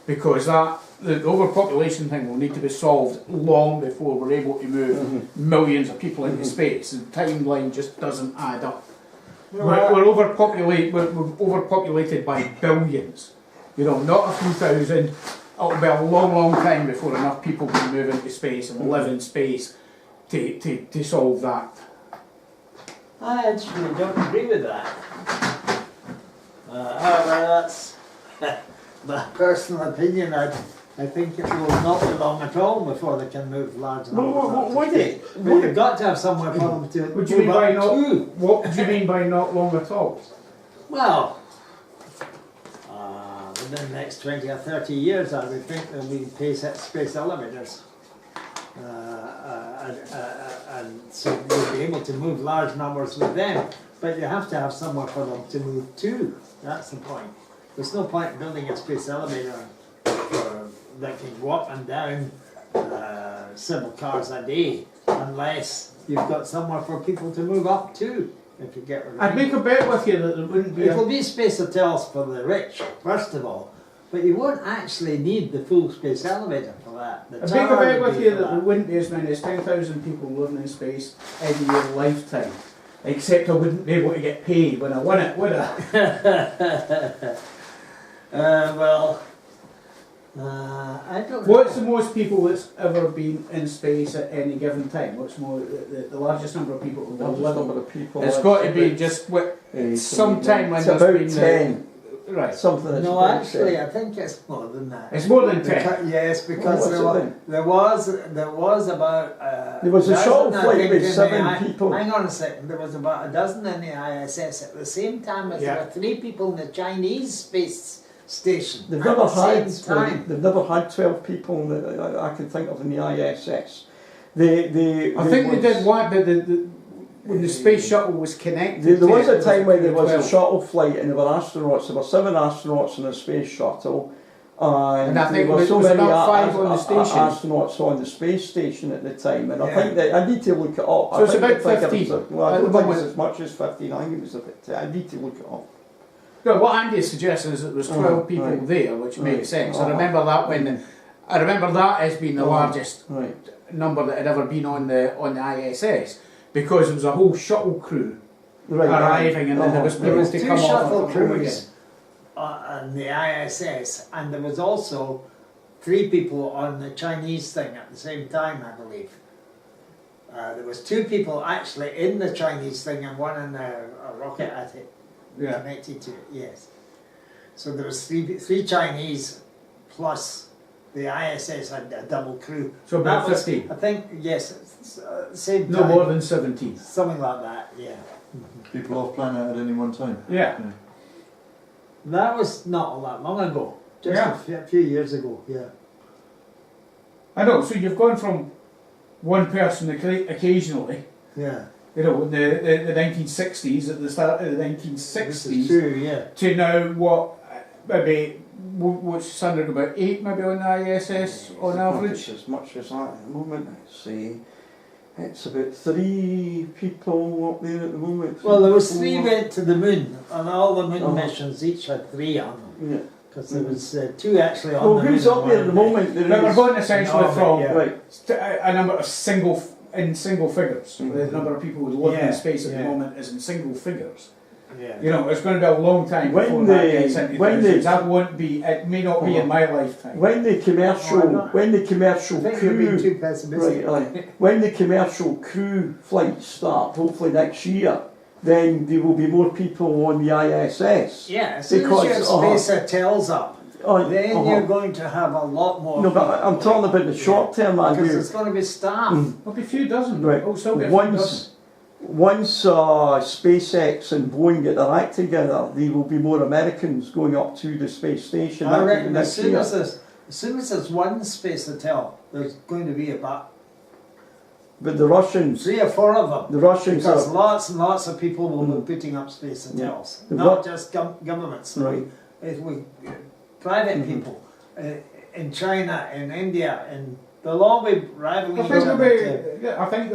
because the overpopulation thing will need to be solved long before we're able to move millions of people into space. The timeline just doesn't add up. We're overpopulated by billions. You know, not a few thousand. It'll be a long, long time before enough people can move into space and live in space to solve that. I actually don't agree with that. However, that's my personal opinion. I think it will not be long at all before they can move large numbers. But you've got to have somewhere for them to What do you mean by not? to. What do you mean by not long at all? Well, within the next 20 or 30 years, I would think there'll be space elevators. And so we'll be able to move large numbers with them. But you have to have somewhere for them to move to. That's the point. There's no point building a space elevator that can go up and down several cars a day unless you've got somewhere for people to move up to. If you get what I I'd mean. make a bet with you that there wouldn't be. It'll be space hotels for the rich, first of all, but you won't actually need the full space elevator for that. I'd make a bet with you that there wouldn't be as many as 10,000 people living in space in your lifetime. Except I wouldn't be able to get paid when I win it, would I? I don't. What's the most people that's ever been in space at any given time? What's more the largest number of people who live? Number of people. It's got to be just sometime when there's about been 10. Right. Something that's No, actually, I think it's more than that. It's more than 10. Yes, because there was about. There was a shuttle dozen, flight I think, with in 7 people. Hang on a second. There was about a dozen in the ISS at the same time as there were 3 people in the Chinese space station. They've at never the had. same time. They've never had 12 people that I can think of in the ISS. I think they did one, but when the space shuttle was connected. There was a time when there was a shuttle flight and there were astronauts. There were 7 astronauts in the space shuttle. And I think there were so was many about 5 on the station. astronauts on the space station at the time, and I think that I need to look it up. So it's about 15. I don't think it was as much as 15. I think it was a bit. I need to look it up. No, what Andy is suggesting is that there was 12 people there, which makes sense. I remember that I remember that as being the largest number that had ever been on the ISS, because there was a whole shuttle crew arriving, and then there was people to come off. There was 2 shuttle crews on the ISS, and there was also 3 people on the Chinese thing at the same time, I believe. There was 2 people actually in the Chinese thing and 1 in a rocket at it. Connected to it, yes. So there was three Chinese plus the ISS had a double crew. So about 15? I think, yes, same time. No more than 17. Something like that, yeah. People off planet at any one time? Yeah. That was not all that long ago. Just a few years ago, yeah. I know, so you've gone from one person occasionally. Yeah. You know, the 1960s, at the start of the 1960s, This is true, yeah. to now what, maybe, what's standard, about 8 maybe on the ISS on average? It's as much as that at the moment. It's about 3 people up there at the moment. Well, there was 3 went to the moon, and all the moon missions each had 3 on them. Yeah. Because there was 2 actually on the moon. Well, who's up there at the moment? But we're going essentially from right. a number of single figures. The number of people who live in space at the moment is in single figures. Yeah. You know, it's going to be a long time before that gets into thousands. That won't be. It may not be in my lifetime. When the commercial crew, too pessimistic. when the commercial crew flights start, hopefully next year, then there will be more people on the ISS. Yeah, as soon as your space hotels up, then you're going to have a lot more. No, but I'm talking about the short term, man. Because it's going to be staff. There'll be a few dozen. Right. Oh, still get Once SpaceX and Boeing get their act together, there will be more Americans going up to the space station. I reckon as soon as there's one space hotel, there's going to be about. But the Russians, 3 or 4 of them. The Russians, because lots and lots of people will be putting up space hotels, not just governments. Right. Private people in China, in India, and they'll all be rivaling each other. I think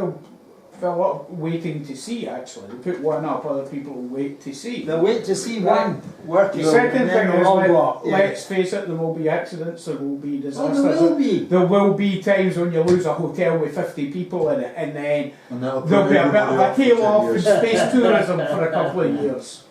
a lot of waiting to see, actually. They put one up, other people will wait to see. They'll wait to see one working. The second and then thing they'll is, all go up. let's face it, there will be accidents, there will be disasters. Oh, there will be. There will be times when you lose a hotel with 50 people in it, and then And that'll there'll be a bit of a tail off in years. space tourism for a couple of years.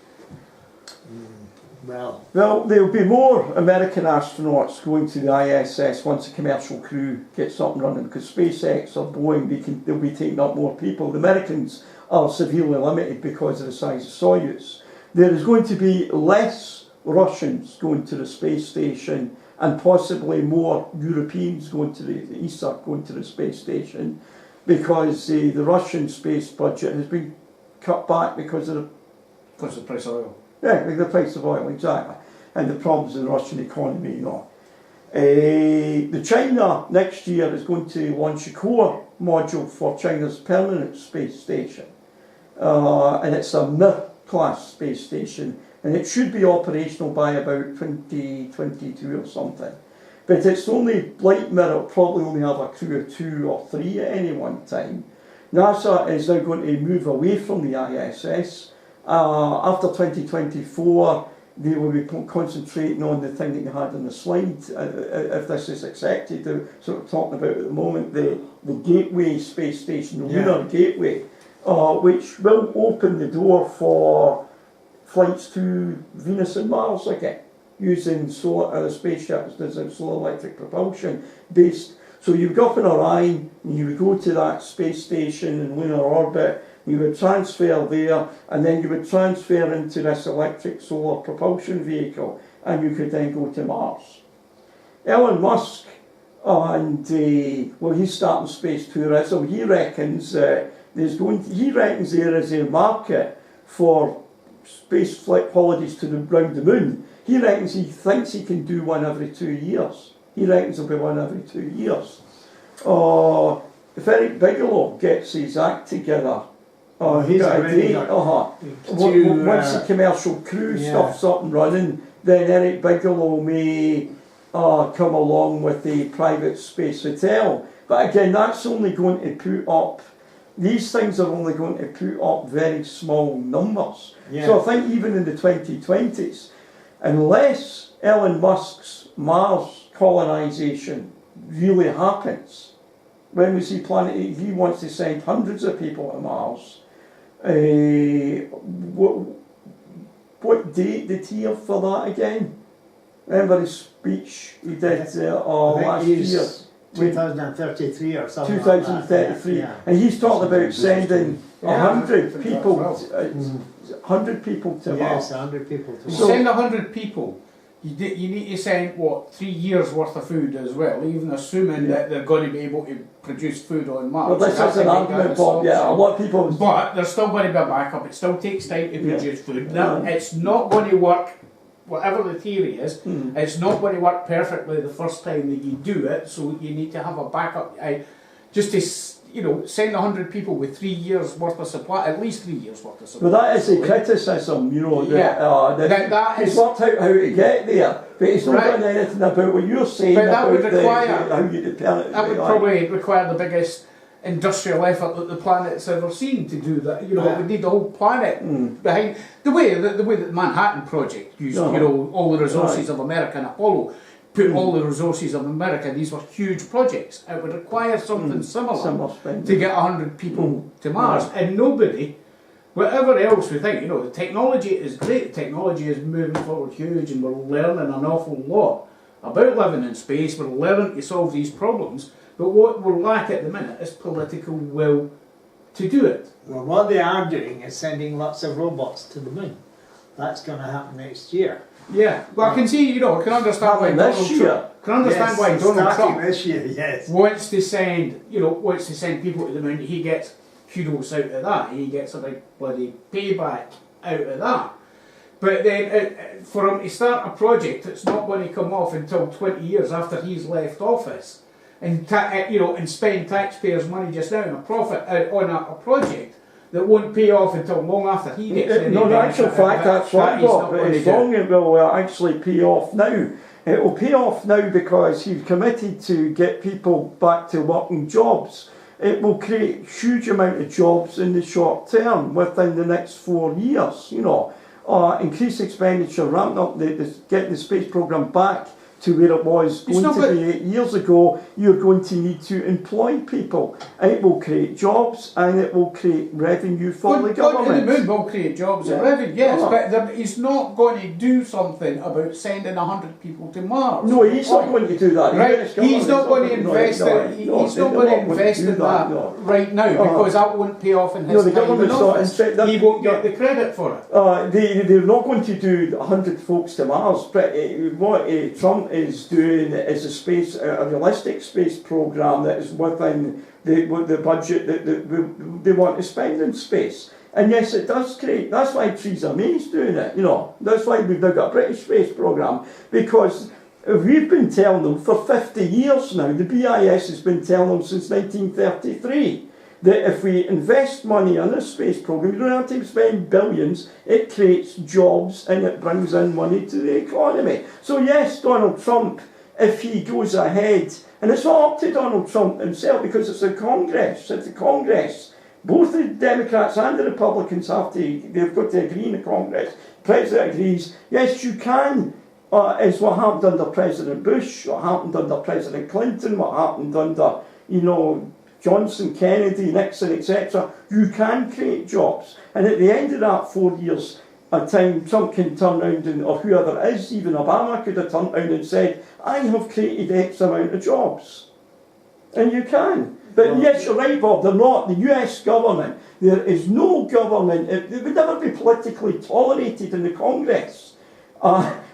Well, there'll be more American astronauts going to the ISS once the commercial crew gets up and running, because SpaceX or Boeing, they'll be taking up more people. The Americans are severely limited because of the size of Soyuz. There is going to be less Russians going to the space station, and possibly more Europeans going to the ESA going to the space station, because the Russian space budget has been cut back because of the price of oil. Yeah, like the price of oil, exactly. And the problems in the Russian economy, you know. The China next year is going to launch a core module for China's permanent space station. And it's a Mir-class space station. And it should be operational by about 2022 or something. But it's only like Mir, it'll probably only have a crew of 2 or 3 at any one time. NASA is now going to move away from the ISS. After 2024, they will be concentrating on the thing that you had on the slide. If this is accepted, they're sort of talking about at the moment the Gateway space station, the Lunar Gateway, which will open the door for flights to Venus and Mars again, using solar spaceships as solar electric propulsion based. So you would go up in Orion, and you would go to that space station in lunar orbit. You would transfer there, and then you would transfer into this electric solar propulsion vehicle, and you could then go to Mars. Elon Musk, he's starting space tourism. He reckons there is a market for space flight holidays around the moon. He thinks he can do one every 2 years. He reckons there'll be one every 2 years. If Eric Bigelow gets his act together, he's already once the commercial crew stuff's up and running, then Eric Bigelow may come along with a private space hotel. But again, that's only going to put up, these things are only going to put up very small numbers. Yeah. So I think even in the 2020s, unless Elon Musk's Mars colonisation really happens, when we see planning, he wants to send hundreds of people to Mars. What date did he have for that again? Remember his speech he did last year? 2033 or something. 2033, like that. and he's talking about sending 100 people, 100 people to Mars. Yes, 100 people to Mars. You send 100 people, you need to send, 3 years worth of food as well, even assuming that they're going to be able to produce food on Mars. Well, this is an argument, Bob, a lot of people... But there's still going to be a backup, it still takes time to produce food. It's not going to work, whatever the theory is, it's not going to work perfectly the first time that you do it, so you need to have a backup. Just to, send 100 people with 3 years worth of supply, at least 3 years worth of supply. But that is a criticism, that he's worked out how to get there, but he's not done anything about what you're saying about how you depend. That would probably require the biggest industrial effort that the planet's ever seen to do that. It would need the whole planet behind the way that the Manhattan Project used, all the resources of America and Apollo. Put all the resources of America, these were huge projects. It would require something similar to get 100 people to Mars. And nobody, whatever else we think, the technology is great, technology is moving forward huge, and we're learning an awful lot about living in space, we're learning to solve these problems, but what we're lacking at the minute is political will to do it. Well, what they are doing is sending lots of robots to the moon. That's going to happen next year. Yeah, well, I can see, I can understand why Donald Trump this year, wants to send, people to the moon. He gets kudos out of that. He gets a big bloody payback out of that. But then, for him to start a project that's not going to come off until 20 years after he's left office, and spend taxpayers' money just now on a project that won't pay off until long after he gets in. No, in actual fact, that's right, Bob. As long as it will actually pay off now. It will pay off now because he's committed to get people back to working jobs. it will create huge amount of jobs in the short term within the next 4 years. Increase expenditure, ramping up getting the space programme back to where it was going to be 8 years ago. You're going to need to employ people. It will create jobs and it will create revenue for the government. Going to the moon will create jobs and revenue, yes, but he's not going to do something about sending 100 people to Mars. No, he's not going to do that. Right? He's not going to invest He's not going to invest in that right now because that won't pay off in his the time in office. He won't get the credit for it. They're not going to do 100 folks to Mars. But what Trump is doing is a realistic space programme that is within the budget that they want to spend in space. And yes, it does create. That's why Theresa May's doing it. That's why we've now got a British space programme, because we've been telling them for 50 years now. The BIS has been telling them since 1933. That if we invest money in a space programme, you don't have to spend billions, it creates jobs and it brings in money to the economy. So yes, Donald Trump, if he goes ahead, and it's not up to Donald Trump himself because it's the Congress. Both the Democrats and the Republicans they've got to agree in the Congress. The President agrees, yes, you can, is what happened under President Bush, what happened under President Clinton, what happened under, Johnson, Kennedy, Nixon, etc. You can create jobs. And at the end of that 4 years of time, Trump can turn around, or whoever it is, even Obama could have turned around and said, I have created X amount of jobs. And you can. But yes, you're right, Bob, they're not. The US government, there is no government, it would never be politically tolerated in the Congress.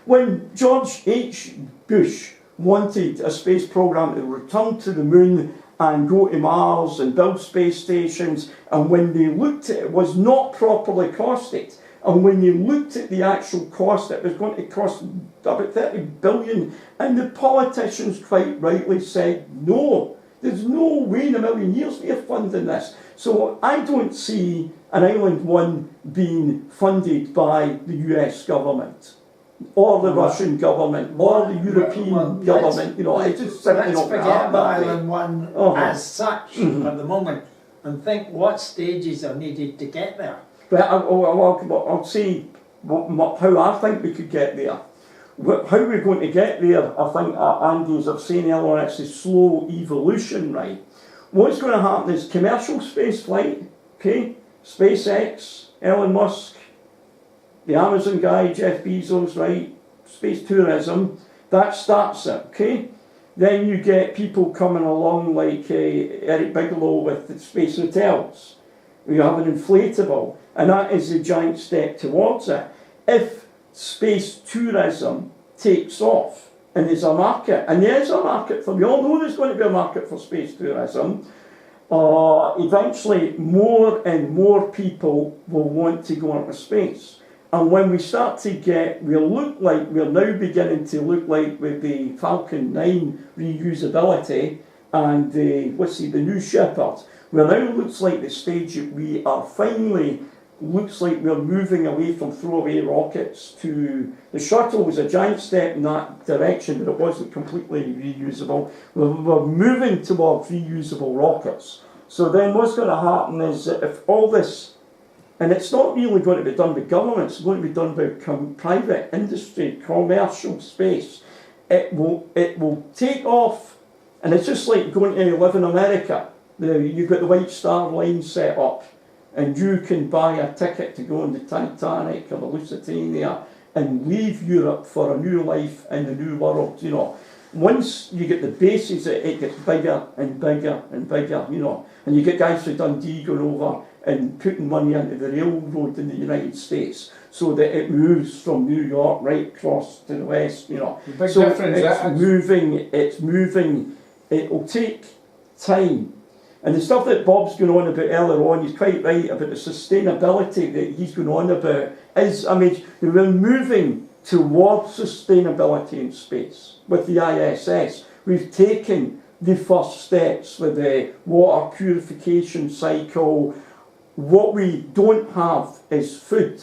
When George H. Bush wanted a space programme to return to the moon and go to Mars and build space stations, and when they looked at it, it was not properly costed. And when they looked at the actual cost, it was going to cost about 30 billion, and the politicians quite rightly said, no, there's no way in a million years we are funding this. So I don't see an Island 1 being funded by the US government, or the Russian government, or the European government. It's just simply not forget about Island 1 as such at the moment, and think what stages are needed to get there. But I'll say how I think we could get there. How we're going to get there, I think, Andy, as I was saying earlier, it's a slow evolution, right? What's going to happen is commercial space flight, okay? SpaceX, Elon Musk, the Amazon guy, Jeff Bezos, right? Space tourism, that starts it, okay? Then you get people coming along like Eric Bigelow with the space hotels. You have an inflatable, and that is a giant step towards it. If space tourism takes off, and there's a market, and there is a market for, we all know there's going to be a market for space tourism, eventually more and more people will want to go into space. And when we start to we're now beginning to look like with the Falcon 9 reusability and the New Shepard, well now looks like the stage that we are finally, looks like we're moving away from throwaway rockets to, the shuttle was a giant step in that direction, but it wasn't completely reusable. We're moving towards reusable rockets. So then what's going to happen is that if all this, and it's not really going to be done by government, it's going to be done by private industry, commercial space. It will take off, and it's just like going to live in America. You've got the White Star Line set up, and you can buy a ticket to go on the Titanic or the Lusitania and leave Europe for a new life in the new world, Once you get the bases, it gets bigger and bigger and bigger, And you get guys from Dundee going over and putting money into the railroad in the United States so that it moves from New York right across to the west, The big difference it's moving, it'll take time. And the stuff that Bob's going on about earlier on, he's quite right about the sustainability that he's going on about, we're moving towards sustainability in space with the ISS. We've taken the first steps with the water purification cycle. What we don't have is food.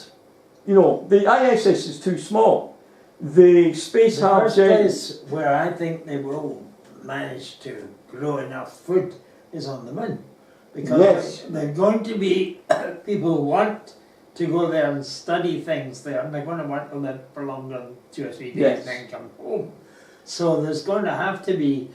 The ISS is too small. The space hubs... The first place where I think they will manage to grow enough food is on the moon. because there are going to be people who want to go there and study things there, and they're going to want to live for longer than 2 or 3 days and then come home. So there's going to have to be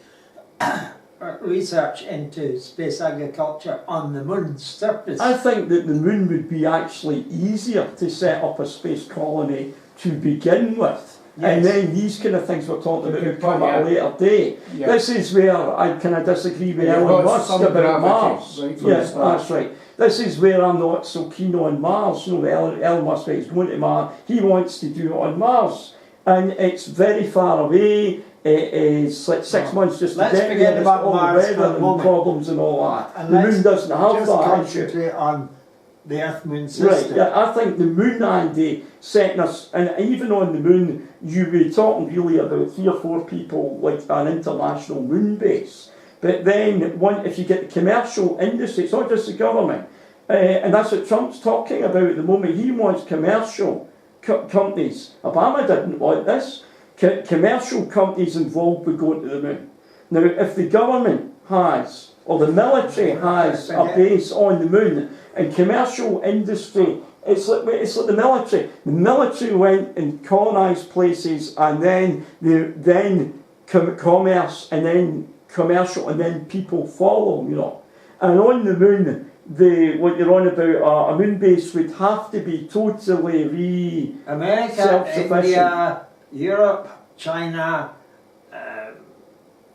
research into space agriculture on the moon's surface. I think that the moon would be actually easier to set up a space colony to begin with. And then these kind of things we're talking about will come at a later date. This is where I kind of disagree with Elon Musk about Mars. Yes, that's right. This is where I'm not so keen on Mars. You know, Elon Musk is going to Mars. He wants to do it on Mars. And it's very far away. It is like 6 months just to get there. Forget about all Mars the weather and problems and all that. And the moon doesn't have just that. Concentrate on the Earth-Moon system. Right, yeah, I think the moon, Andy, setting us, and even on the moon, you were talking really about 3 or 4 people, like an international moon base. But then, if you get the commercial industry, it's not just the government, and that's what Trump's talking about at the moment. He wants commercial companies. Obama didn't want this. Commercial companies involved with going to the moon. Now, if the government has, or the military has a base on the moon, and commercial industry, it's like the military. The military went and colonised places, and then commerce, and then commercial, and then people follow, you know. And on the moon, what you're on about, a moon base would have to be totally America, India, Europe, China,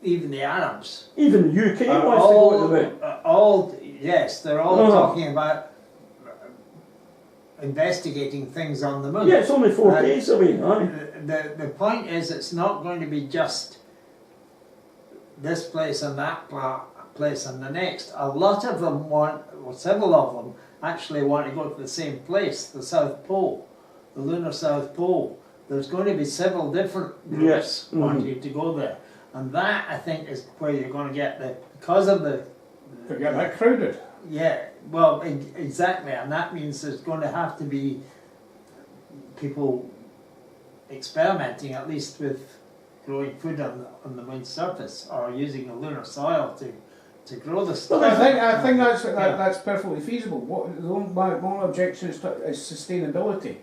even the Arabs. Even the UK wants to go to the moon. Yes, they're all talking about investigating things on the moon. Yeah, it's only 4 days away, aye. The point is, it's not going to be just this place and that place and the next. A lot of them several of them actually want to go to the same place, the South Pole, the lunar South Pole. There's going to be several different groups wanting to go there. And that, I think, is where you're going to get because of the... To get that crowded. Yeah, well, exactly, and that means there's going to have to be people experimenting, at least with growing food on the moon's surface, or using the lunar soil to grow the stuff. I think that's perfectly feasible. My objection is sustainability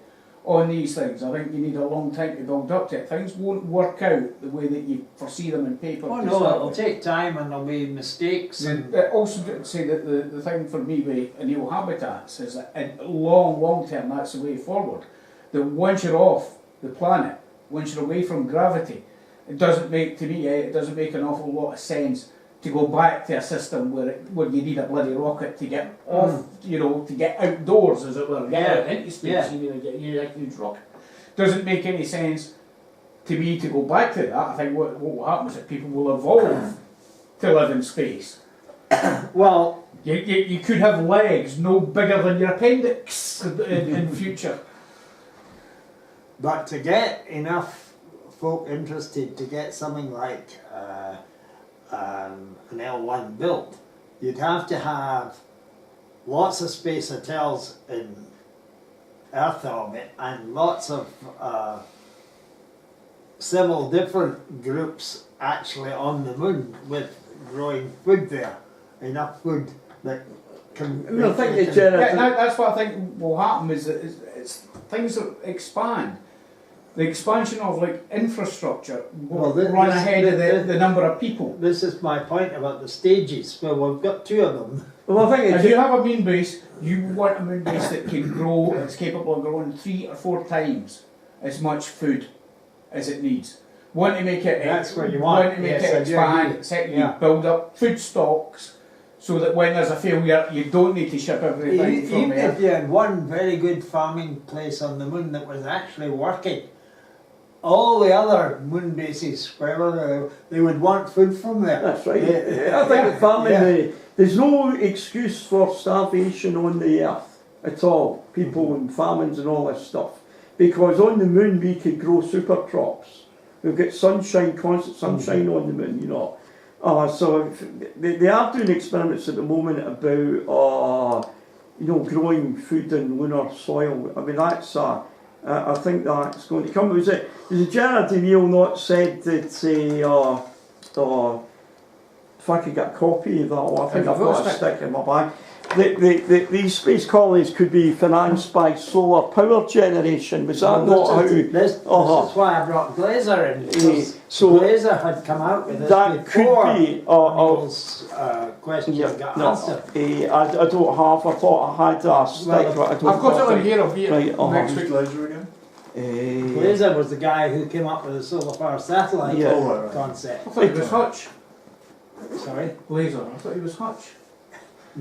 on these things. I think you need a long time to build up to it. Things won't work out the way that you foresee them in paper. Oh no, it'll take time and there'll be mistakes. And also say that the thing for me with annual habitats is that in long term that's the way forward. That once you're off the planet, once you're away from gravity, it doesn't make an awful lot of sense to go back to a system where you need a bloody rocket to get off, to get outdoors, as it were, get out into space. You need a huge rocket. Doesn't make any sense to me to go back to that. I think what will happen is that people will evolve to live in space. Well, you could have legs no bigger than your appendix in future. But to get enough folk interested to get something like an L1 built, you'd have to have lots of space hotels in Earth orbit and lots of several different groups actually on the moon with growing food there, enough food that can... That's what I think will happen is that it's things that expand. The expansion of infrastructure will run ahead of the number of people. This is my point about the stages. Well, we've got 2 of them. Well, I think if you have a moon base, you want a moon base that can grow, it's capable of growing 3 or 4 times as much food as it needs. Want to make it, that's what you want. To make it expand. Secondly, build up food stocks so that when there's a failure, you don't need to ship everything from even there. If you had one very good farming place on the moon that was actually working, all the other moon bases, wherever they would want food from there. That's right. I think farming, there's no excuse for starvation on the earth at all. People and famines and all this stuff. Because on the moon we could grow super crops. We've got sunshine, constant sunshine on the moon, So they are doing experiments at the moment about, growing food in lunar soil. I mean, that's I think that's going to come. Was it Jared O'Neill not said that if I could get a copy of that, I think Have I've you got got a a stick in my bag. These space colonies could be financed by solar power generation. Was that not how? This is why I brought Glazer in. Because so Glazer had come out with this that before could be Neil's question got answered. I don't have. I thought I had a stick, but I don't. I've got it on here. I'll be Right, next Who's week. Glazer again? Glazer was the guy who came up with the solar power satellite Yeah. Oh, right. concept. I thought it was Hutch. Sorry? Laser. I thought he was Hutch.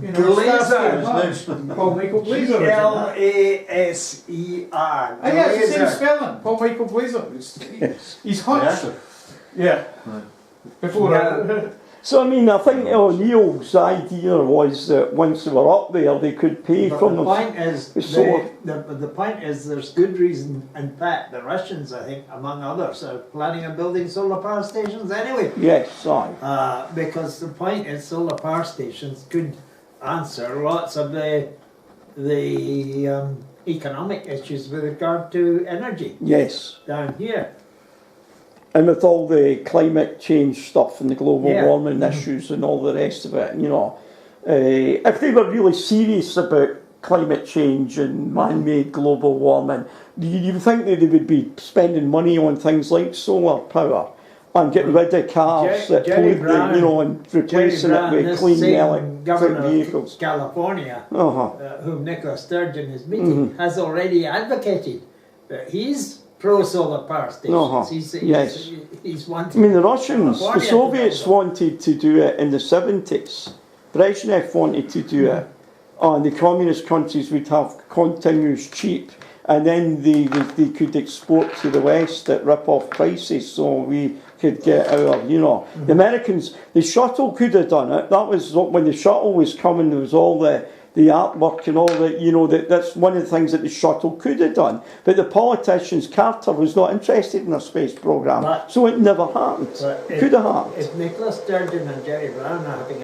You Glazer. His name's Paul Michael Blazer. Glaser. Oh, yeah, it's the same spelling. Paul Michael Blazer. He's Hutch. Yeah. Right. Before Yeah. So I mean, I think Neil's idea was that once they were up there, they could pay But from the the point is, solar. the point is, there's good reason. In fact, the Russians, I think, among others, are planning on building solar power stations anyway. Yes, aye. Because the point is, solar power stations could answer lots of the economic issues with regard to energy Yes. down here. And with all the climate change stuff and the global Yeah. warming issues and all the rest of it, you know, if they were really serious about climate change and man-made global warming, you would think that they would be spending money on things like solar power and getting rid of cars that Jerry pollute, Brown- you know, and replacing it with this clean same electric governor vehicles. of California, Uh-huh. whom Nicola Sturgeon is meeting, has already advocated that he's pro-solar power stations. Uh-huh. Yes. He's I wanting. mean, the Russians, the California to Soviets build them. wanted to do it in the 70s. Brezhnev wanted to do it. And the communist countries would have continuous cheap, and then they could export to the West at rip-off prices, so we could get our, you know. The Americans, the shuttle could have done it. That was when the shuttle was coming, there was all the artwork and all that, you know, that's one of the things that the shuttle could have done. But the politicians, Carter was not interested in a space programme, so it never happened. But Could have happened. If Nicola Sturgeon and Jerry Brown are having